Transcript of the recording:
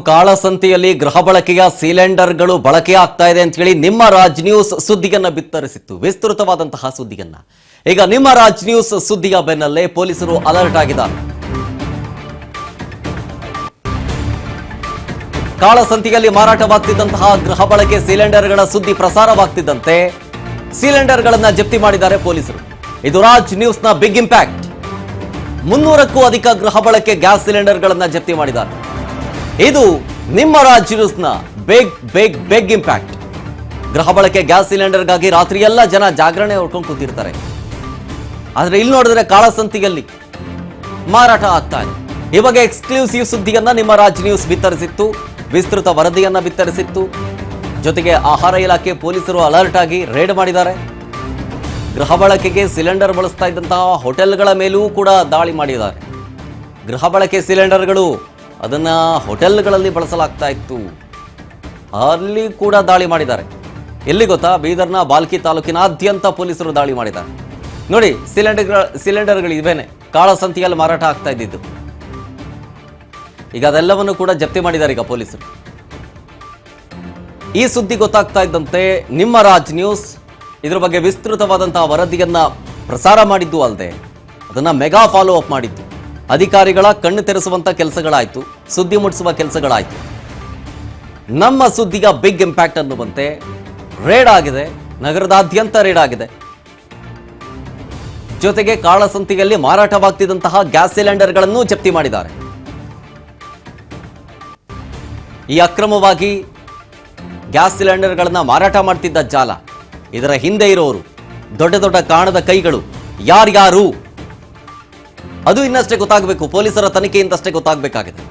ಕಾಳಸಂತೆಯಲ್ಲಿ ಗೃಹ ಬಳಕೆಯ ಸಿಲಿಂಡರ್ಗಳು ಬಳಕೆಯಾಗ್ತಾ ಇದೆ ಅಂತ ಹೇಳಿ ನಿಮ್ಮ ರಾಜ್ ನ್ಯೂಸ್ ಸುದ್ದಿಯನ್ನ ಬಿತ್ತರಿಸಿತ್ತು, ವಿಸ್ತೃತವಾದಂತಹ ಸುದ್ದಿಯನ್ನ. ಈಗ ನಿಮ್ಮ ರಾಜ್ ನ್ಯೂಸ್ ಸುದ್ದಿಯ ಬೆನ್ನಲ್ಲೇ ಪೊಲೀಸರು ಅಲರ್ಟ್ ಆಗಿದ್ದಾರೆ. ಕಾಳಸಂತೆಯಲ್ಲಿ ಮಾರಾಟವಾಗ್ತಿದ್ದಂತಹ ಗೃಹ ಬಳಕೆ ಸಿಲಿಂಡರ್ಗಳ ಸುದ್ದಿ ಪ್ರಸಾರವಾಗ್ತಿದ್ದಂತೆ ಸಿಲಿಂಡರ್ಗಳನ್ನ ಜಪ್ತಿ ಮಾಡಿದ್ದಾರೆ ಪೊಲೀಸರು. ಇದು ರಾಜ್ ನ್ಯೂಸ್ನ ಬಿಗ್ ಇಂಪ್ಯಾಕ್ಟ್. 300ಕ್ಕೂ ಅಧಿಕ ಗೃಹ ಬಳಕೆ ಗ್ಯಾಸ್ ಸಿಲಿಂಡರ್ಗಳನ್ನ ಜಪ್ತಿ ಮಾಡಿದ್ದಾರೆ. ಇದು ನಿಮ್ಮ ರಾಜ್ ನ್ಯೂಸ್ನ ಬಿಗ್ ಇಂಪ್ಯಾಕ್ಟ್. ಗೃಹ ಬಳಕೆ ಗ್ಯಾಸ್ ಸಿಲಿಂಡರ್ಗಾಗಿ ರಾತ್ರಿ ಎಲ್ಲ ಜನ ಜಾಗರಣೆ ಹೊಡ್ಕೊಂಡು ಕೂತಿರ್ತಾರೆ. ಆದ್ರೆ ಇಲ್ಲಿ ನೋಡಿದ್ರೆ ಕಾಳಸಂತೆಯಲ್ಲಿ ಮಾರಾಟ ಆಗ್ತಾ ಇದೆ. ಈ ಬಗ್ಗೆ ಎಕ್ಸ್ಕ್ಲೂಸಿವ್ ಸುದ್ದಿಯನ್ನ ನಿಮ್ಮ ರಾಜ್ ನ್ಯೂಸ್ ಬಿತ್ತರಿಸಿತ್ತು, ವಿಸ್ತೃತ ವರದಿಯನ್ನ ಬಿತ್ತರಿಸಿತ್ತು. ಜೊತೆಗೆ ಆಹಾರ ಇಲಾಖೆ ಪೊಲೀಸರು ಅಲರ್ಟ್ ಆಗಿ ರೇಡ್ ಮಾಡಿದ್ದಾರೆ. ಗೃಹ ಬಳಕೆಗೆ ಸಿಲಿಂಡರ್ ಬಳಸ್ತಾ ಇದ್ದಂತಹ ಹೋಟೆಲ್ಗಳ ಮೇಲೂ ಕೂಡ ದಾಳಿ ಮಾಡಿದ್ದಾರೆ. ಗೃಹ ಬಳಕೆ ಸಿಲಿಂಡರ್ಗಳು ಅದನ್ನ ಹೋಟೆಲ್ಗಳಲ್ಲಿ ಬಳಸಲಾಗ್ತಾ ಇತ್ತು, ಅಲ್ಲಿ ಕೂಡ ದಾಳಿ ಮಾಡಿದ್ದಾರೆ. ಎಲ್ಲಿ ಗೊತ್ತಾ? ಬೀದರ್ನ ಬಾಲ್ಕಿ ತಾಲೂಕಿನಾದ್ಯಂತ ಪೊಲೀಸರು ದಾಳಿ ಮಾಡಿದ್ದಾರೆ. ನೋಡಿ, ಸಿಲಿಂಡರ್ಗಳು ಇವೇನೆ ಕಾಳಸಂತೆಯಲ್ಲಿ ಮಾರಾಟ ಆಗ್ತಾ ಇದ್ದಿದ್ದು. ಈಗ ಅದೆಲ್ಲವನ್ನು ಕೂಡ ಜಪ್ತಿ ಮಾಡಿದ್ದಾರೆ ಈಗ ಪೊಲೀಸರು. ಈ ಸುದ್ದಿ ಗೊತ್ತಾಗ್ತಾ ಇದ್ದಂತೆ ನಿಮ್ಮ ರಾಜ್ ನ್ಯೂಸ್ ಇದ್ರ ಬಗ್ಗೆ ವಿಸ್ತೃತವಾದಂತಹ ವರದಿಯನ್ನ ಪ್ರಸಾರ ಮಾಡಿದ್ದು ಅಲ್ಲದೆ ಅದನ್ನ ಮೆಗಾ ಫಾಲೋ ಅಪ್ ಮಾಡಿದ್ದು. ಅಧಿಕಾರಿಗಳ ಕಣ್ಣು ತೆರೆಸುವಂತ ಕೆಲಸಗಳಾಯ್ತು, ಸುದ್ದಿ ಮುಟ್ಟಿಸುವ ಕೆಲಸಗಳಾಯ್ತು. ನಮ್ಮ ಸುದ್ದಿಯ ಬಿಗ್ ಇಂಪ್ಯಾಕ್ಟ್ ಅನ್ನುವಂತೆ ರೇಡ್ ಆಗಿದೆ, ನಗರದಾದ್ಯಂತ ರೇಡ್ ಆಗಿದೆ. ಜೊತೆಗೆ ಕಾಳಸಂತೆಯಲ್ಲಿ ಮಾರಾಟವಾಗ್ತಿದ್ದಂತಹ ಗ್ಯಾಸ್ ಸಿಲಿಂಡರ್ಗಳನ್ನು ಜಪ್ತಿ ಮಾಡಿದ್ದಾರೆ. ಈ ಅಕ್ರಮವಾಗಿ ಗ್ಯಾಸ್ ಸಿಲಿಂಡರ್ಗಳನ್ನ ಮಾರಾಟ ಮಾಡ್ತಿದ್ದ ಜಾಲ, ಇದರ ಹಿಂದೆ ಇರೋರು, ದೊಡ್ಡ ದೊಡ್ಡ ಕಾಣದ ಕೈಗಳು ಯಾರ್ಯಾರು, ಅದು ಇನ್ನಷ್ಟೇ ಗೊತ್ತಾಗಬೇಕು. ಪೊಲೀಸರ ತನಿಖೆಯಿಂದಷ್ಟೇ ಗೊತ್ತಾಗಬೇಕಾಗಿದೆ.